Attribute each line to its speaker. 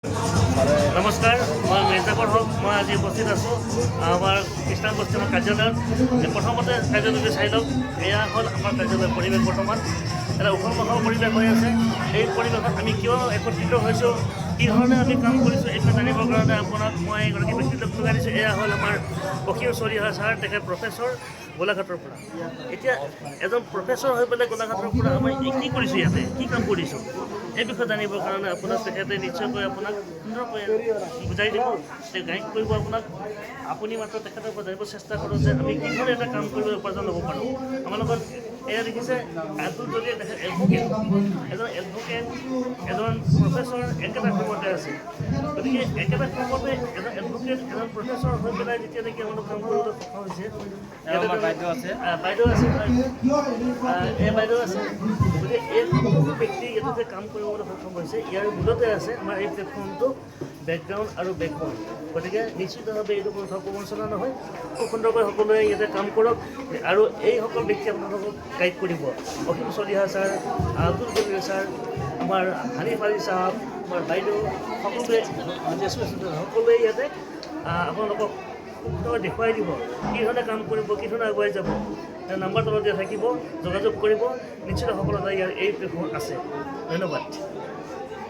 Speaker 1: নমস্কাৰ, মই মিৰ্জাপুৰ হক। মই আজি উপস্থিত আছোঁ আমাৰ খ্ৰীষ্টান পশ্চিমৰ কাৰ্যালয়ত। প্ৰথমতে কাৰ্যালয়টো চাই লওক। এয়া হ'ল আমাৰ কাৰ্যালয়ৰ পৰিৱেশ। বৰ্তমান এটা উখল মাখল পৰিৱেশ হৈ আছে। এই পৰিৱেশত আমি কিয় একত্ৰিত হৈছোঁ, কি ধৰণে আমি কাম কৰিছোঁ, এইটো জানিবৰ কাৰণে আপোনাক মই এগৰাকী ব্যক্তিত্ব লগাই দিছোঁ। এয়া হ'ল আমাৰ অসীম চলিহা ছাৰ, তেখেত প্ৰফেচৰ গোলাঘাটৰ পৰা। এতিয়া এজন প্ৰফেচৰ হৈ পেলাই গোলাঘাটৰ পৰা আমি কি কৰিছোঁ, ইয়াতে কি কাম কৰিছোঁ, এই বিষয়ে জানিবৰ কাৰণে আপোনাক তেখেতে নিশ্চয়কৈ আপোনাক সুন্দৰকৈ বুজাই দিব, গাইড কৰিব আপোনাক। আপুনি মাত্ৰ তেখেতৰ পৰা জানিব চেষ্টা কৰক যে আমি কি ধৰণে এটা কাম কৰিব উপাৰ্জন ল'ব পাৰোঁ। আমাৰ লগত এয়া দেখিছে আব্দুল জলিল, তেখেত এডভোকেট, এজন প্ৰফেচৰ একেটা সময়তে আছে। গতিকে একেটা সময়তে এজন এডভোকেট, এজন প্ৰফেচৰ হৈ পেলাই যেতিয়া নেকি আমালোক কাম কৰিবলৈ সক্ষম হৈছে। বাইদেউ আছে, এই বাইদেউ আছে। গতিকে এই সকলো ব্যক্তি ইয়াতে যে কাম কৰিবলৈ সক্ষম হৈছে, ইয়াৰ মূলতে আছে আমাৰ এই প্লেটফৰ্মটো বেকগ্ৰাউণ্ড আৰু বেকবন। গতিকে নিশ্চিতভাৱে এইটো কোনো প্ৰবঞ্চনা নহয়। খুব সুন্দৰকৈ সকলোৱে ইয়াতে কাম কৰক আৰু এইসকল ব্যক্তি আপোনালোকক গাইড কৰিব। অসীম চলিহা ছাৰ, আব্দুল জলিল ছাৰ, আমাৰ হানিফ আলী ছাৰ, আমাৰ বাইদেউ, সকলোৱে সকলোৱে ইয়াতে আপোনালোকক সুন্দৰকৈ দেখুৱাই দিব কি ধৰণে কাম কৰিব, কি ধৰণে আগুৱাই যাব। নাম্বাৰ তলত দিয়া থাকিব, যোগাযোগ কৰিব। নিশ্চিত সফলতা ইয়াৰ এই প্লেটফৰ্মত আছে। ধন্যবাদ।